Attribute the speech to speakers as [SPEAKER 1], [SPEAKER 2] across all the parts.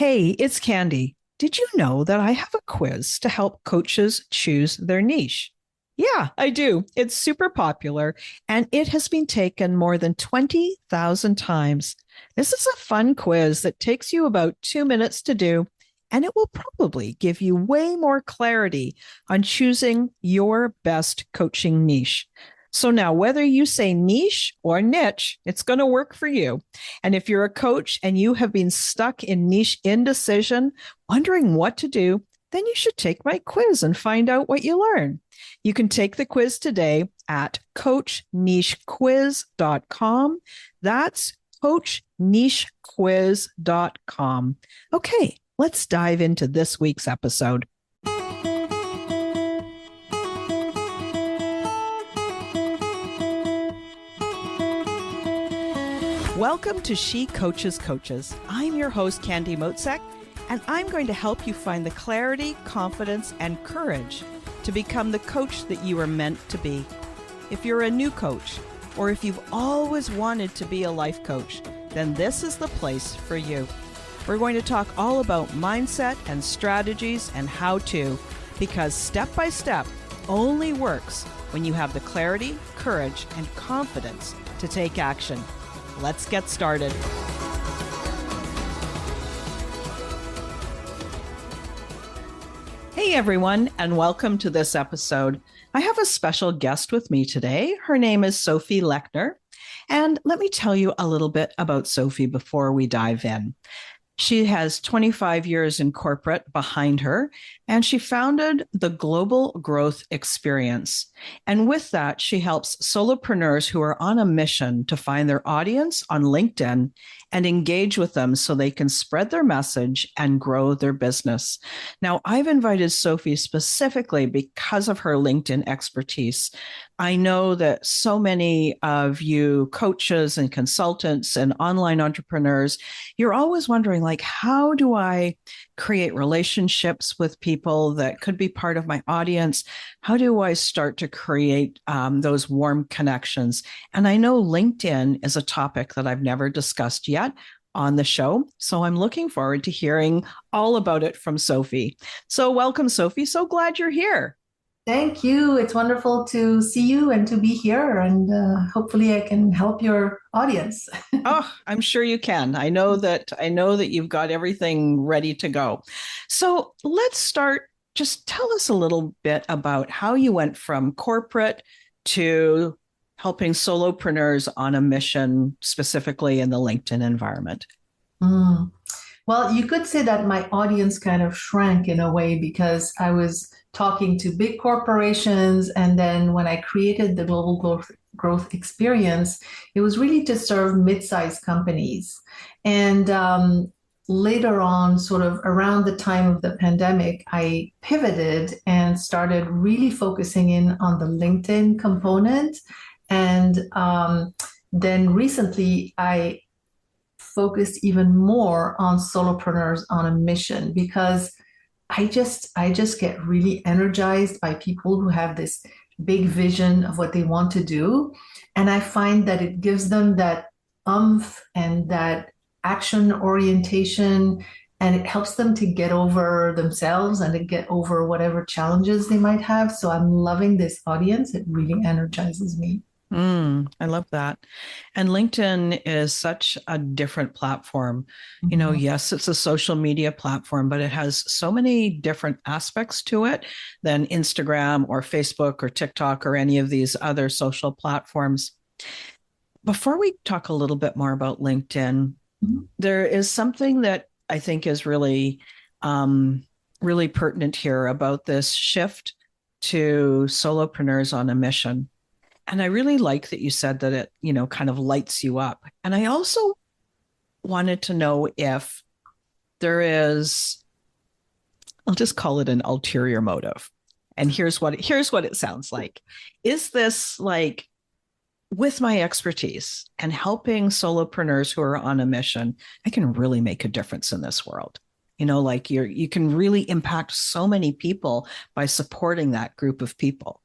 [SPEAKER 1] Hey, it's Candy. Did you know that I have a quiz to help coaches choose their niche? Yeah, I do. It's super popular and it has been taken more than 20,000 times. This is a fun quiz that takes you about 2 minutes to do, and it will probably give you way more clarity on choosing your best coaching niche. So now, whether you say niche or niche, it's going to work for you. And if you're a coach and you have been stuck in niche indecision, wondering what to do, then you should take my quiz and find out what you learn. You can take the quiz today at coachnichequiz.com. That's coachnichequiz.com. Okay, let's dive into this week's episode. Welcome to She Coaches Coaches. I'm your host, Candy Motzek, and I'm going to help you find the clarity, confidence, and courage to become the coach that you are meant to be. If you're a new coach, or if you've always wanted to be a life coach, then this is the place for you. We're going to talk all about mindset and strategies and how to, because step by step only works when you have the clarity, courage, and confidence to take action. Let's get started. Hey everyone, and welcome to this episode. I have a special guest with me today. Her name is Sophie Lechner. And let me tell you a little bit about Sophie before we dive in. She has 25 years in corporate behind her, and she founded the Global Growth Experience. And with that, she helps solopreneurs who are on a mission to find their audience on LinkedIn and engage with them so they can spread their message and grow their business. Now, I've invited Sophie specifically because of her LinkedIn expertise. I know that so many of you coaches and consultants and online entrepreneurs, you're always wondering, like, how do I create relationships with people that could be part of my audience? How do I start to create those warm connections? And I know LinkedIn is a topic that I've never discussed yet on the show. So I'm looking forward to hearing all about it from Sophie. So welcome, Sophie. So glad you're here.
[SPEAKER 2] Thank you. It's wonderful to see you and to be here, and hopefully I can help your audience.
[SPEAKER 1] Oh, I'm sure you can. I know that you've got everything ready to go. So let's start. Just tell us a little bit about how you went from corporate to helping solopreneurs on a mission, specifically in the LinkedIn environment.
[SPEAKER 2] Mm. Well, you could say that my audience kind of shrank in a way because I was talking to big corporations. And then when I created the Global Growth Experience, it was really to serve mid-sized companies. And later on, sort of around the time of the pandemic, I pivoted and started really focusing in on the LinkedIn component. And then recently, I focused even more on solopreneurs on a mission because I just get really energized by people who have this big vision of what they want to do. And I find that it gives them that umph and that action orientation, and it helps them to get over themselves and to get over whatever challenges they might have. So I'm loving this audience. It really energizes me.
[SPEAKER 1] I love that. And LinkedIn is such a different platform.
[SPEAKER 2] Mhm.
[SPEAKER 1] Yes, it's a social media platform, but it has so many different aspects to it than Instagram or Facebook or TikTok or any of these other social platforms. Before we talk a little bit more about LinkedIn,
[SPEAKER 2] Mhm.
[SPEAKER 1] there is something that I think is really pertinent here about this shift to solopreneurs on a mission. And I really like that you said that it, kind of lights you up. And I also wanted to know if there is, I'll just call it an ulterior motive. And here's what it sounds like. Is this like, with my expertise and helping solopreneurs who are on a mission, I can really make a difference in this world. Like you can really impact so many people by supporting that group of people.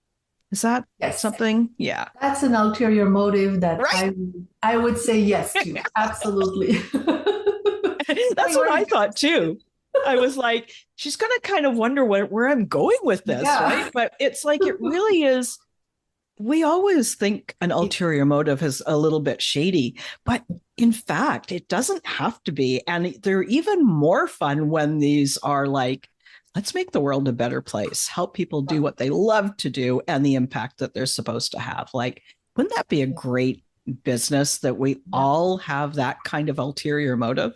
[SPEAKER 1] Is that
[SPEAKER 2] Yes,
[SPEAKER 1] something? Yeah.
[SPEAKER 2] that's an ulterior motive that
[SPEAKER 1] Right.
[SPEAKER 2] I would say yes to. Absolutely.
[SPEAKER 1] That's what I thought too. I was like, she's going to kind of wonder where I'm going with this, right?
[SPEAKER 2] Yeah.
[SPEAKER 1] But it's like, it really is. We always think an ulterior motive is a little bit shady, but in fact, it doesn't have to be. And they're even more fun when these are like, let's make the world a better place, help people do what they love to do and the impact that they're supposed to have. Like, wouldn't that be a great business that we
[SPEAKER 2] Yeah.
[SPEAKER 1] all have that kind of ulterior motive?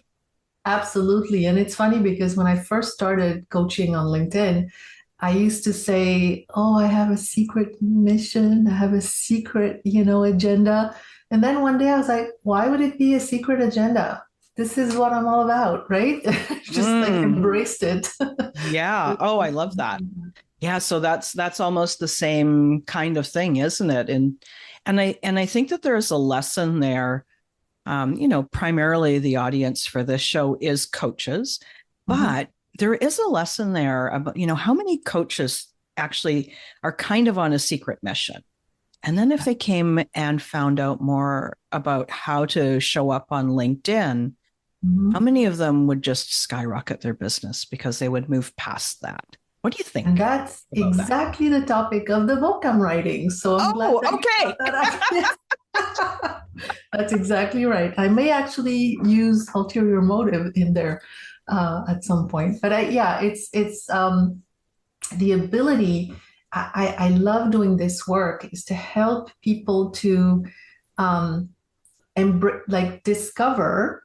[SPEAKER 2] Absolutely. And it's funny because when I first started coaching on LinkedIn, I used to say, "Oh, I have a secret mission. I have a secret, agenda." And then one day I was like, "Why would it be a secret agenda? This is what I'm all about, right?" Just like
[SPEAKER 1] Mm,
[SPEAKER 2] embraced it.
[SPEAKER 1] yeah. Oh, I love that. Yeah, so that's almost the same kind of thing, isn't it? And I think that there's a lesson there. Primarily the audience for this show is coaches,
[SPEAKER 2] Mhm.
[SPEAKER 1] but there is a lesson there about, how many coaches actually are kind of on a secret mission. And then if they came and found out more about how to show up on LinkedIn, how
[SPEAKER 2] Mhm.
[SPEAKER 1] many of them would just skyrocket their business because they would move past that? What do you
[SPEAKER 2] And
[SPEAKER 1] think
[SPEAKER 2] that's
[SPEAKER 1] about that?
[SPEAKER 2] exactly the topic of the book I'm writing. So I'm glad
[SPEAKER 1] Oh,
[SPEAKER 2] that you
[SPEAKER 1] okay.
[SPEAKER 2] brought that up. Yes. That's exactly right. I may actually use ulterior motive in there at some point. But yeah, it's the ability. I love doing this work is to help people to um, like discover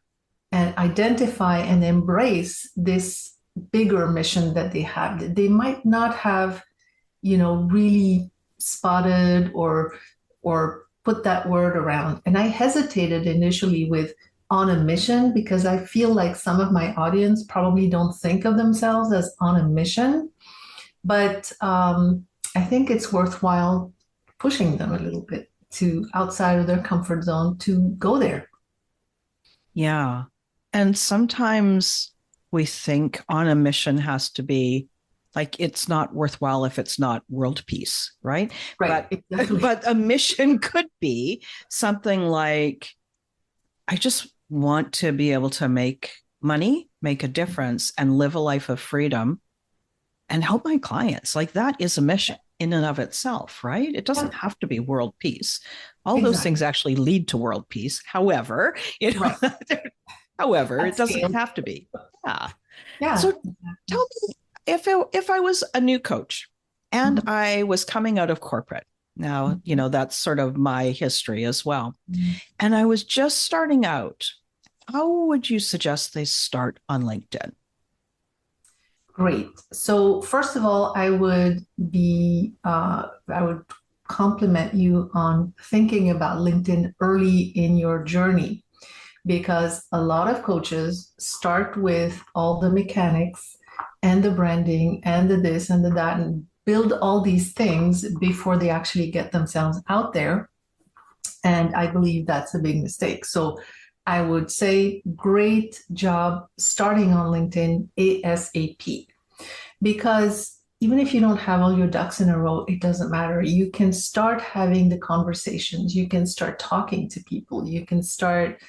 [SPEAKER 2] and identify and embrace this bigger mission that they have. They might not have, really spotted or put that word around. And I hesitated initially with on a mission because I feel like some of my audience probably don't think of themselves as on a mission. But I think it's worthwhile pushing them a little bit to outside of their comfort zone to go there.
[SPEAKER 1] Yeah. And sometimes we think on a mission has to be like it's not worthwhile if it's not world peace, right?
[SPEAKER 2] Right,
[SPEAKER 1] But
[SPEAKER 2] exactly.
[SPEAKER 1] but a mission could be something like I just want to be able to make money, make a difference and live a life of freedom and help my clients. Like that is a mission in and of itself, right? It
[SPEAKER 2] Yeah,
[SPEAKER 1] doesn't have to be world peace. All those
[SPEAKER 2] exactly.
[SPEAKER 1] things actually lead to world peace. However,
[SPEAKER 2] Right.
[SPEAKER 1] however, it
[SPEAKER 2] At
[SPEAKER 1] doesn't
[SPEAKER 2] scale.
[SPEAKER 1] have to be. Yeah.
[SPEAKER 2] Yeah.
[SPEAKER 1] So tell me if I was a new coach and
[SPEAKER 2] Mhm.
[SPEAKER 1] I was coming out of corporate. Now, that's sort of my history as well.
[SPEAKER 2] Mhm.
[SPEAKER 1] And I was just starting out. How would you suggest they start on LinkedIn?
[SPEAKER 2] Great. So first of all, I would compliment you on thinking about LinkedIn early in your journey because a lot of coaches start with all the mechanics and the branding and the this and the that and build all these things before they actually get themselves out there. And I believe that's a big mistake. So I would say great job starting on LinkedIn ASAP because even if you don't have all your ducks in a row, it doesn't matter. You can start having the conversations. You can start talking to people. You can start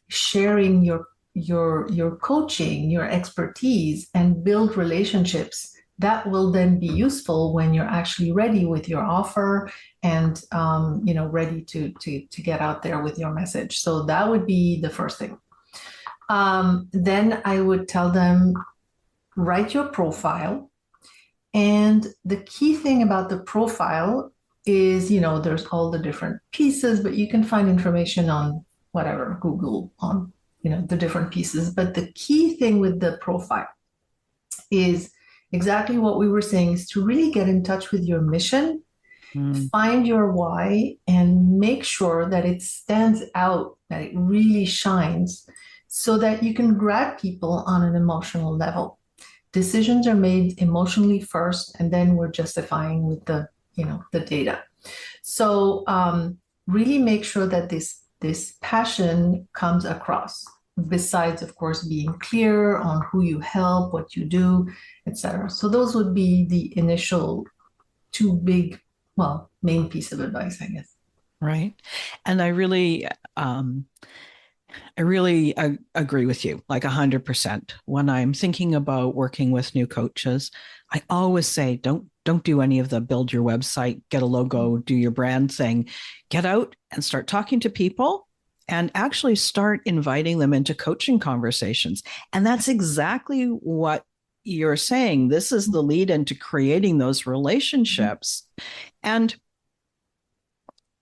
[SPEAKER 2] sharing your coaching, your expertise, and build relationships that will then be useful when you're actually ready with your offer and ready to get out there with your message. So that would be the first thing. Then I would tell them write your profile. And the key thing about the profile is, there's all the different pieces, but you can find information on whatever, Google on, the different pieces. But the key thing with the profile is exactly what we were saying is to really get in touch with your mission,
[SPEAKER 1] Mm,
[SPEAKER 2] find your why, and make sure that it stands out, that it really shines so that you can grab people on an emotional level. Decisions are made emotionally first, and then we're justifying with the data. So really make sure that this passion comes across. Besides, of course, being clear on who you help, what you do, etc. So those would be the initial two big, main piece of advice, I guess.
[SPEAKER 1] right. And I really um, I really agree with you, like 100%. When I'm thinking about working with new coaches, I always say, don't do any of the build your website, get a logo, do your brand thing. Get out and start talking to people and actually start inviting them into coaching conversations. And that's exactly what you're saying. This is the lead into creating those relationships. And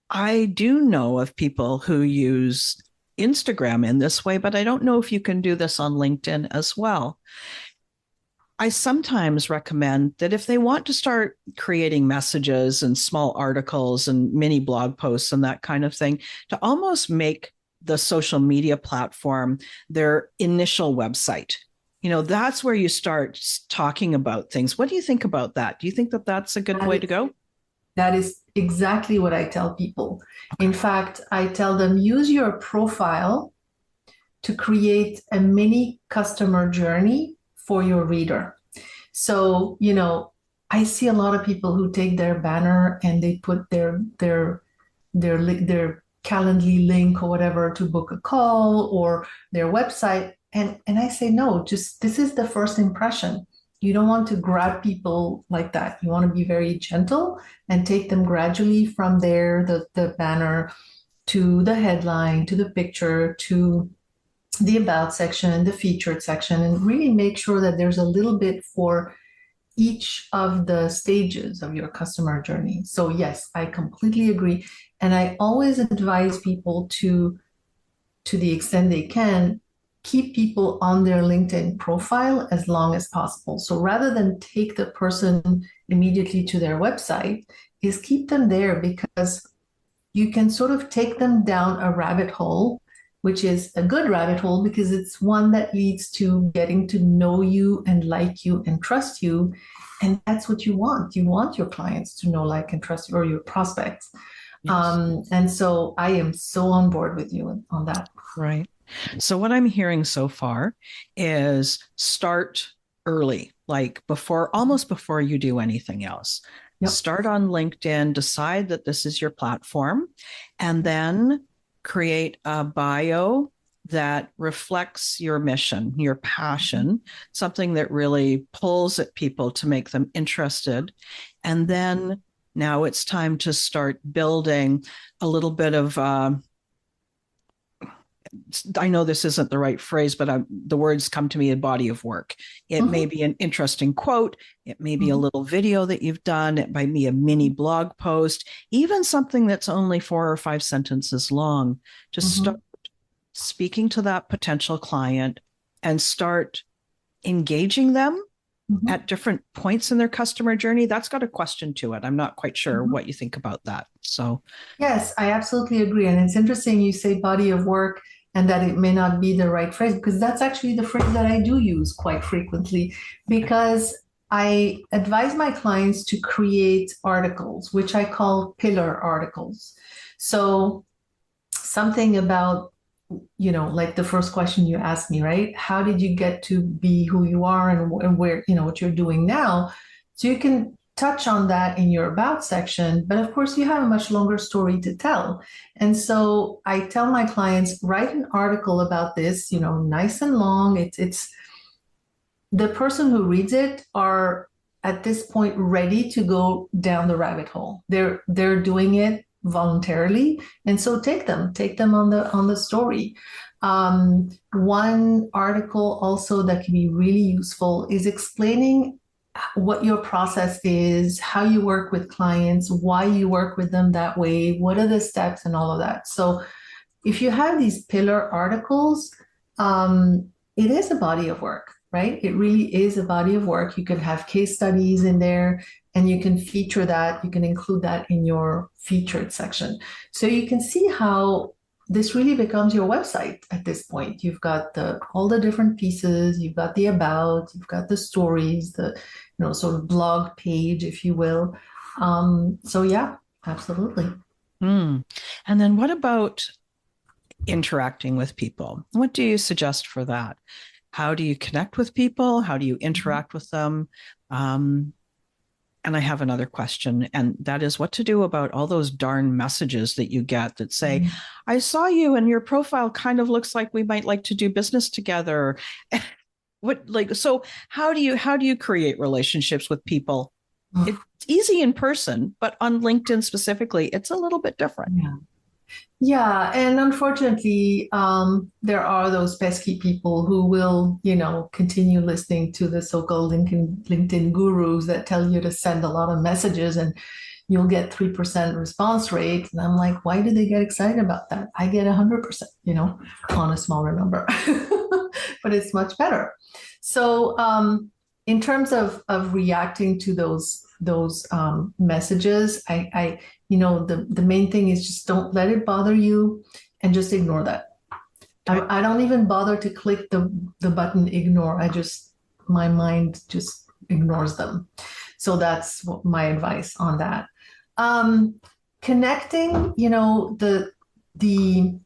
[SPEAKER 1] I do know of people who use Instagram in this way, but I don't know if you can do this on LinkedIn as well. I sometimes recommend that if they want to start creating messages and small articles and mini blog posts and that kind of thing, to almost make the social media platform their initial website. You know, that's where you start talking about things. What do you think about that? Do you think that that's a good
[SPEAKER 2] That
[SPEAKER 1] way
[SPEAKER 2] is,
[SPEAKER 1] to go?
[SPEAKER 2] that is exactly what I tell people. In fact, I tell them use your profile to create a mini customer journey for your reader. So, I see a lot of people who take their banner and they put their Calendly link or whatever to book a call or their website. And I say, no, just this is the first impression. You don't want to grab people like that. You want to be very gentle and take them gradually from there, the banner to the headline, to the picture, to the about section, the featured section, and really make sure that there's a little bit for each of the stages of your customer journey. So yes, I completely agree. And I always advise people to the extent they can, keep people on their LinkedIn profile as long as possible. So rather than take the person immediately to their website, is keep them there because you can sort of take them down a rabbit hole, which is a good rabbit hole because it's one that leads to getting to know you and like you and trust you. And that's what you want. You want your clients to know, like, and trust you, or your prospects.
[SPEAKER 1] Yes.
[SPEAKER 2] And so I am so on board with you on that.
[SPEAKER 1] Right. So what I'm hearing so far is start early, like almost before you do anything else.
[SPEAKER 2] Yep.
[SPEAKER 1] Start on LinkedIn, decide that this is your platform, and then create a bio that reflects your mission, your passion, something that really pulls at people to make them interested. And then now it's time to start building a little bit of I know this isn't the right phrase, but the words come to me, a body of work. It may
[SPEAKER 2] Mm-hmm.
[SPEAKER 1] be an interesting quote. It may be a
[SPEAKER 2] Mm-hmm.
[SPEAKER 1] little video that you've done. It might be a mini blog post, even something that's only 4 or 5 sentences long. Just
[SPEAKER 2] Mm-hmm.
[SPEAKER 1] start speaking to that potential client and start engaging them
[SPEAKER 2] Mm-hmm.
[SPEAKER 1] at different points in their customer journey. That's got a question to it. I'm not quite sure
[SPEAKER 2] Mm-hmm.
[SPEAKER 1] what you think about that. So,
[SPEAKER 2] Yes, I absolutely agree. And it's interesting you say body of work and that it may not be the right phrase because that's actually the phrase that I do use quite frequently
[SPEAKER 1] okay.
[SPEAKER 2] because I advise my clients to create articles, which I call pillar articles. So something about, like the first question you asked me, right? How did you get to be who you are and where, what you're doing now? So you can touch on that in your about section, but of course you have a much longer story to tell. And so I tell my clients, write an article about this, nice and long. It's the person who reads it are at this point ready to go down the rabbit hole. They're doing it voluntarily, and so take them on the story. One article also that can be really useful is explaining what your process is, how you work with clients, why you work with them that way, what are the steps, and all of that. So if you have these pillar articles, it is a body of work, right? It really is a body of work. You can have case studies in there and you can feature that, you can include that in your featured section. So you can see how this really becomes your website at this point. You've got all the different pieces, you've got the about, you've got the stories, the sort of blog page, if you will. So yeah, absolutely.
[SPEAKER 1] Hmm. And then what about interacting with people? What do you suggest for that? How do you connect with people? How do you interact with them? Um, And I have another question, and that is what to do about all those darn messages that you get that say,
[SPEAKER 2] Mhm.
[SPEAKER 1] I saw you and your profile kind of looks like we might like to do business together. What like so how do you create relationships with people? It's easy in person, but on LinkedIn specifically, it's a little bit different.
[SPEAKER 2] Yeah. Yeah, and unfortunately, there are those pesky people who will, continue listening to the so-called LinkedIn gurus that tell you to send a lot of messages and you'll get 3% response rate. And I'm like, why do they get excited about that? I get 100%, on a smaller number, but it's much better. So, in terms of reacting to those messages, the main thing is just don't let it bother you and just ignore that.
[SPEAKER 1] Okay.
[SPEAKER 2] I don't even bother to click the button ignore. My mind just ignores them. So that's my advice on that. Connecting, the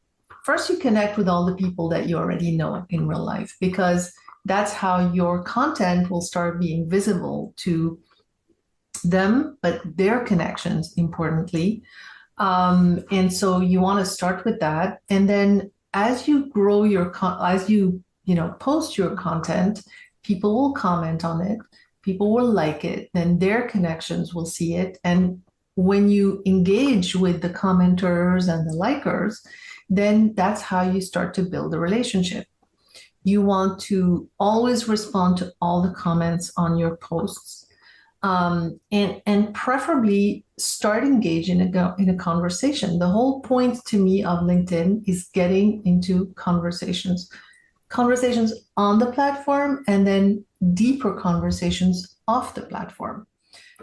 [SPEAKER 2] first you connect with all the people that you already know in real life, because that's how your content will start being visible to them, but their connections importantly. And so you want to start with that. And then as you grow as post your content, people will comment on it, people will like it, then their connections will see it. And when you engage with the commenters and the likers, then that's how you start to build a relationship. You want to always respond to all the comments on your posts, and preferably start engaging in a conversation. The whole point to me of LinkedIn is getting into conversations on the platform, and then deeper conversations off the platform.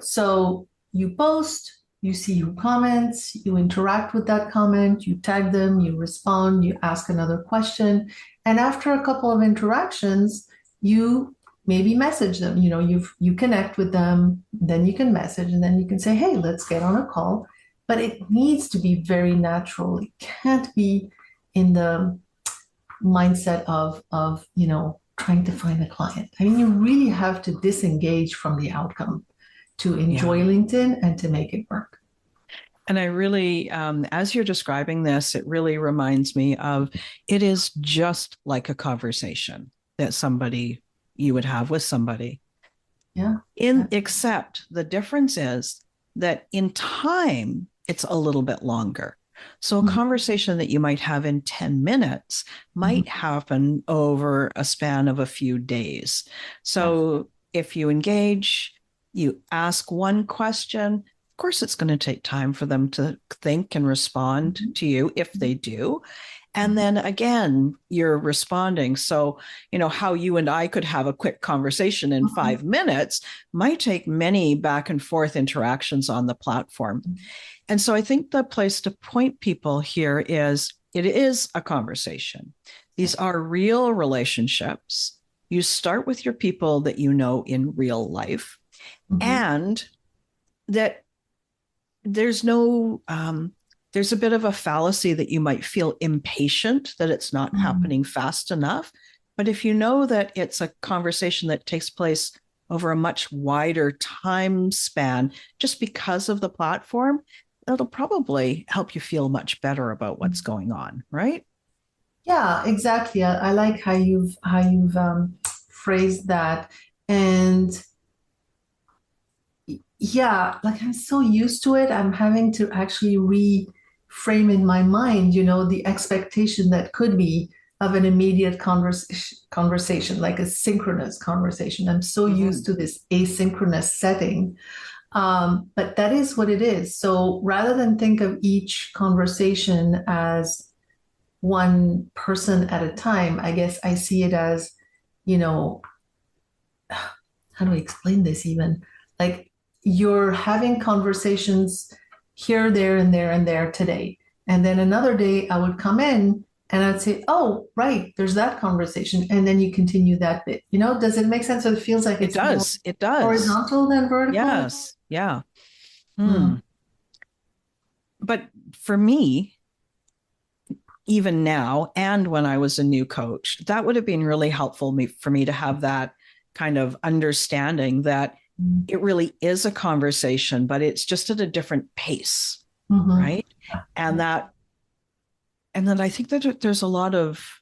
[SPEAKER 2] So you post, you see who comments, you interact with that comment, you tag them, you respond, you ask another question. And after a couple of interactions, you maybe message them. You connect with them, then you can message, and then you can say, hey, let's get on a call. But it needs to be very natural. It can't be in the mindset of trying to find a client. I mean, you really have to disengage from the outcome to enjoy
[SPEAKER 1] Yeah.
[SPEAKER 2] LinkedIn and to make it work.
[SPEAKER 1] And I really, as you're describing this, it really reminds me of it is just like a conversation that somebody you would have with somebody.
[SPEAKER 2] Yeah.
[SPEAKER 1] Except the difference is that in time, it's a little bit longer. So a
[SPEAKER 2] Mhm.
[SPEAKER 1] conversation that you might have in 10 minutes
[SPEAKER 2] Mhm.
[SPEAKER 1] might happen over a span of a few days.
[SPEAKER 2] Yes.
[SPEAKER 1] So if you engage, you ask one question, of course, it's going to take time for them to think and respond
[SPEAKER 2] Mhm.
[SPEAKER 1] to you if they do. And
[SPEAKER 2] Mhm.
[SPEAKER 1] then again, you're responding. So, how you and I could have a quick conversation in
[SPEAKER 2] Mhm.
[SPEAKER 1] 5 minutes might take many back and forth interactions on the platform. And so I think the place to point people here is it is a conversation. These
[SPEAKER 2] Yes.
[SPEAKER 1] are real relationships. You start with your people that you know in real life,
[SPEAKER 2] Mhm.
[SPEAKER 1] and that there's no there's a bit of a fallacy that you might feel impatient that it's not
[SPEAKER 2] Mhm.
[SPEAKER 1] happening fast enough. But if you know that it's a conversation that takes place over a much wider time span just because of the platform, it'll probably help you feel much better about what's going on, right?
[SPEAKER 2] Yeah, exactly. I like how you've phrased that. And yeah, like I'm so used to it, I'm having to actually reframe in my mind, the expectation that could be of an immediate conversation, like a synchronous conversation. I'm so
[SPEAKER 1] Mm-hmm.
[SPEAKER 2] used to this asynchronous setting. But that is what it is. So rather than think of each conversation as one person at a time, I guess I see it as, you know, how do I explain this even? Like you're having conversations here, there, and there, and there today. And then another day I would come in and I'd say, oh, right, there's that conversation. And then you continue that bit. Does it make sense? So it feels like
[SPEAKER 1] It
[SPEAKER 2] it's more
[SPEAKER 1] does. It does.
[SPEAKER 2] horizontal than vertical.
[SPEAKER 1] Yes. Yeah.
[SPEAKER 2] Hmm.
[SPEAKER 1] Hmm. But for me, even now and when I was a new coach, that would have been really helpful for me to have that kind of understanding that it really is a conversation, but it's just at a different pace,
[SPEAKER 2] Mm-hmm.
[SPEAKER 1] right? And that, and then I think that there's a lot of,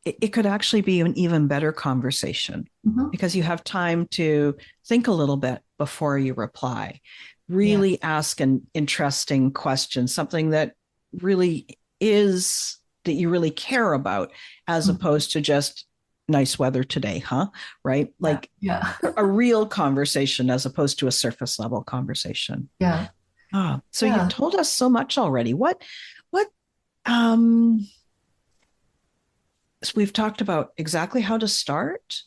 [SPEAKER 1] it could actually be an even better conversation
[SPEAKER 2] Mm-hmm.
[SPEAKER 1] because you have time to think a little bit before you reply,
[SPEAKER 2] Yeah.
[SPEAKER 1] really ask an interesting question, something that really is that you really care about, as
[SPEAKER 2] Mm-hmm.
[SPEAKER 1] opposed to just nice weather today, huh? Right?
[SPEAKER 2] Yeah.
[SPEAKER 1] Like
[SPEAKER 2] Yeah.
[SPEAKER 1] a real conversation as opposed to a surface level conversation.
[SPEAKER 2] Yeah.
[SPEAKER 1] So you've
[SPEAKER 2] Yeah.
[SPEAKER 1] told us so much already. What, um, so we've talked about exactly how to start.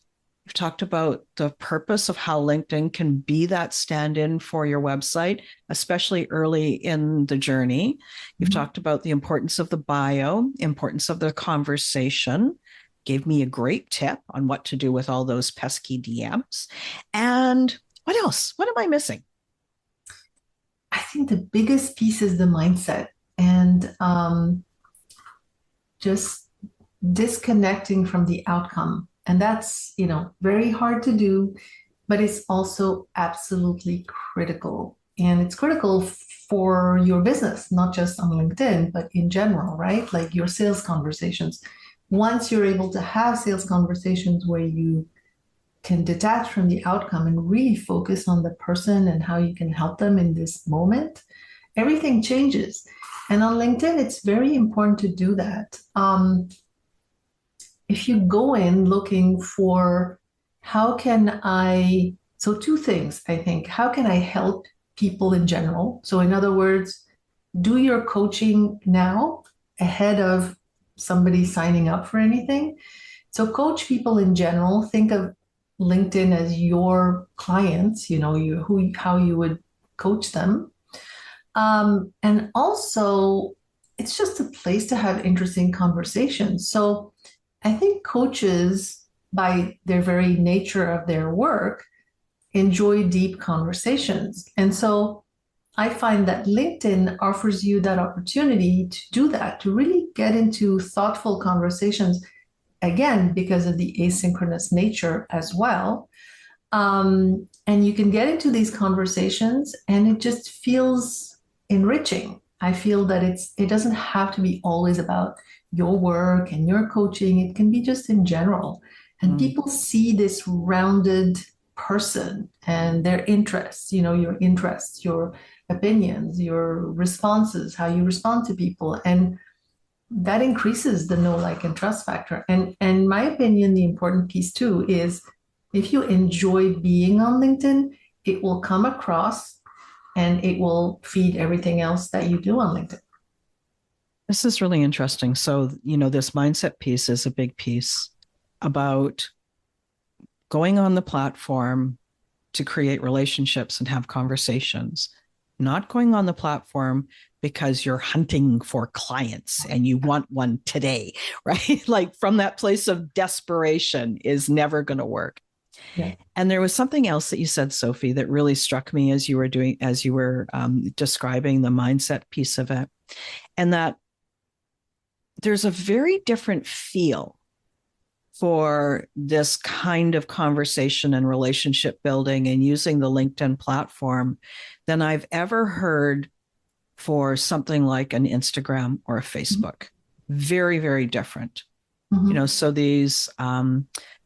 [SPEAKER 1] We've talked about the purpose of how LinkedIn can be that stand in for your website, especially early in the journey. You've
[SPEAKER 2] Mm-hmm.
[SPEAKER 1] talked about the importance of the bio, importance of the conversation. Gave me a great tip on what to do with all those pesky DMs. And what else? What am I missing?
[SPEAKER 2] I think the biggest piece is the mindset and just disconnecting from the outcome. And that's, very hard to do, but it's also absolutely critical. And it's critical for your business, not just on LinkedIn, but in general, right? Like your sales conversations. Once you're able to have sales conversations where you can detach from the outcome and really focus on the person and how you can help them in this moment, everything changes. And on LinkedIn, it's very important to do that. If you go in looking for how can I, so two things, I think, how can I help people in general? So, in other words, do your coaching now ahead of somebody signing up for anything. So, coach people in general. Think of LinkedIn as your clients, how you would coach them. And also, it's just a place to have interesting conversations. So, I think coaches, by their very nature of their work, enjoy deep conversations. And so I find that LinkedIn offers you that opportunity to do that, to really get into thoughtful conversations, again, because of the asynchronous nature as well. And you can get into these conversations and it just feels enriching. I feel that it doesn't have to be always about your work and your coaching. It can be just in general. And
[SPEAKER 1] Mm.
[SPEAKER 2] people see this rounded person and their interests, your interests, your opinions, your responses, how you respond to people. And that increases the know, like, and trust factor. And in my opinion, the important piece too is if you enjoy being on LinkedIn, it will come across and it will feed everything else that you do on LinkedIn.
[SPEAKER 1] This is really interesting. So, this mindset piece is a big piece about going on the platform to create relationships and have conversations, not going on the platform because you're hunting for clients and you want one today, right? Like from that place of desperation is never going to work.
[SPEAKER 2] Yeah.
[SPEAKER 1] And there was something else that you said, Sophie, that really struck me as you were describing the mindset piece of it, and that there's a very different feel for this kind of conversation and relationship building and using the LinkedIn platform than I've ever heard for something like an Instagram or a Facebook. Very, very different.
[SPEAKER 2] Mm-hmm.
[SPEAKER 1] So these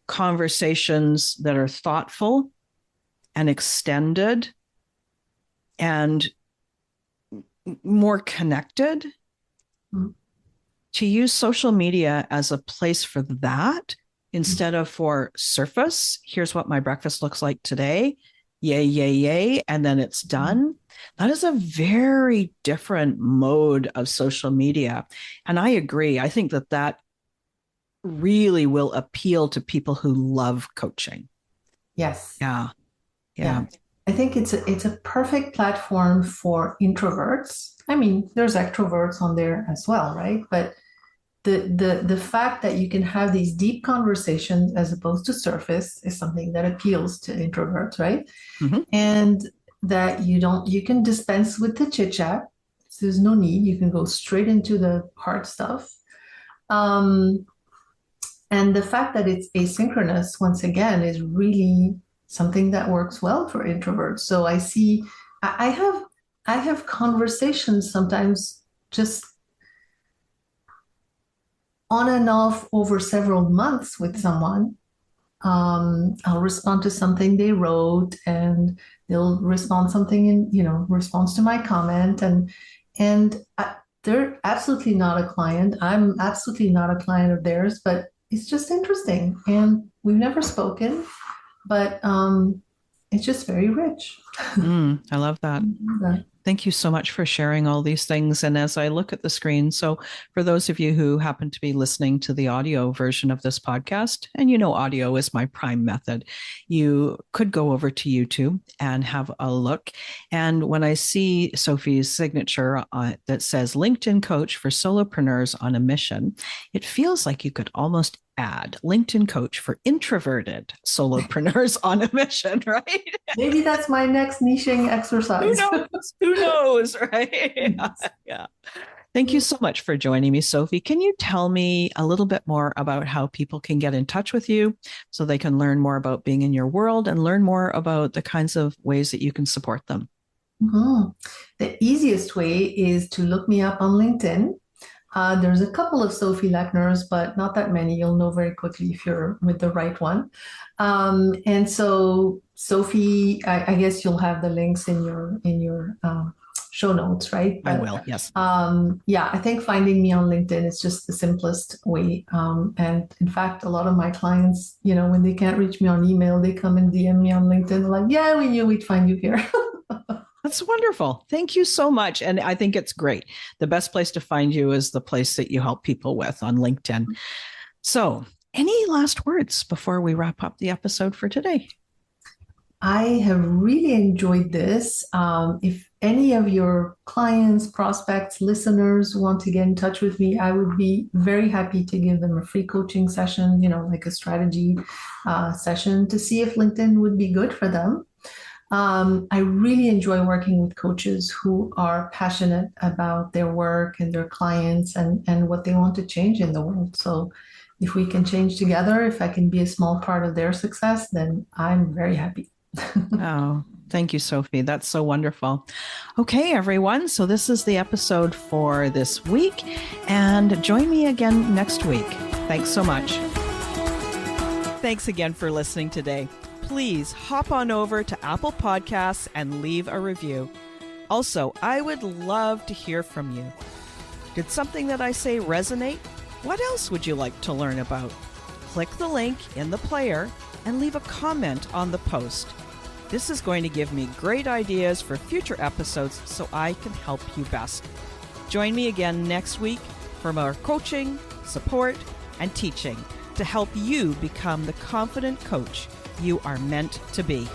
[SPEAKER 1] conversations that are thoughtful and extended and more connected,
[SPEAKER 2] Mm-hmm.
[SPEAKER 1] to use social media as a place for that instead of for surface. Here's what my breakfast looks like today. Yay, yay, yay. And then it's done. That is a very different mode of social media. And I agree. I think that really will appeal to people who love coaching.
[SPEAKER 2] Yes.
[SPEAKER 1] Yeah. Yeah.
[SPEAKER 2] Yeah. I think it's a perfect platform for introverts. I mean, there's extroverts on there as well, right? But the fact that you can have these deep conversations as opposed to surface is something that appeals to introverts, right?
[SPEAKER 1] Mm-hmm.
[SPEAKER 2] And that you can dispense with the chit chat. So there's no need. You can go straight into the hard stuff. Um, and the fact that it's asynchronous, once again, is really something that works well for introverts. So I have conversations sometimes just on and off over several months with someone. I'll respond to something they wrote, and they'll respond something in, response to my comment, and they're absolutely not a client. I'm absolutely not a client of theirs, but it's just interesting, and we've never spoken, but it's just very rich.
[SPEAKER 1] I love that. Thank you so much for sharing all these things. And as I look at the screen, so for those of you who happen to be listening to the audio version of this podcast, and audio is my prime method, you could go over to YouTube and have a look. And when I see Sophie's signature that says LinkedIn Coach for Solopreneurs on a Mission, it feels like you could almost add LinkedIn Coach for Introverted Solopreneurs on a Mission, right?
[SPEAKER 2] Maybe that's my next niching exercise.
[SPEAKER 1] Who knows, right? Yeah. Thank you so much for joining me, Sophie. Can you tell me a little bit more about how people can get in touch with you so they can learn more about being in your world and learn more about the kinds of ways that you can support them?
[SPEAKER 2] Mm-hmm. The easiest way is to look me up on LinkedIn. There's a couple of Sophie Lechners, but not that many. You'll know very quickly if you're with the right one. And so Sophie, I guess you'll have the links in your show notes, right?
[SPEAKER 1] But, I will, yes.
[SPEAKER 2] Yeah, I think finding me on LinkedIn is just the simplest way. And in fact, a lot of my clients, when they can't reach me on email, they come and DM me on LinkedIn. They're like, yeah, we knew we'd find you here.
[SPEAKER 1] That's wonderful. Thank you so much. And I think it's great. The best place to find you is the place that you help people with on LinkedIn. So, any last words before we wrap up the episode for today?
[SPEAKER 2] I have really enjoyed this. If any of your clients, prospects, listeners want to get in touch with me, I would be very happy to give them a free coaching session, like a strategy session to see if LinkedIn would be good for them. I really enjoy working with coaches who are passionate about their work and their clients and what they want to change in the world. So if we can change together, if I can be a small part of their success, then I'm very happy.
[SPEAKER 1] Oh, thank you, Sophie. That's so wonderful. Okay, everyone. So this is the episode for this week, and join me again next week. Thanks so much. Thanks again for listening today. Please hop on over to Apple Podcasts and leave a review. Also, I would love to hear from you. Did something that I say resonate? What else would you like to learn about? Click the link in the player and leave a comment on the post. This is going to give me great ideas for future episodes so I can help you best. Join me again next week for more coaching, support, and teaching to help you become the confident coach you are meant to be.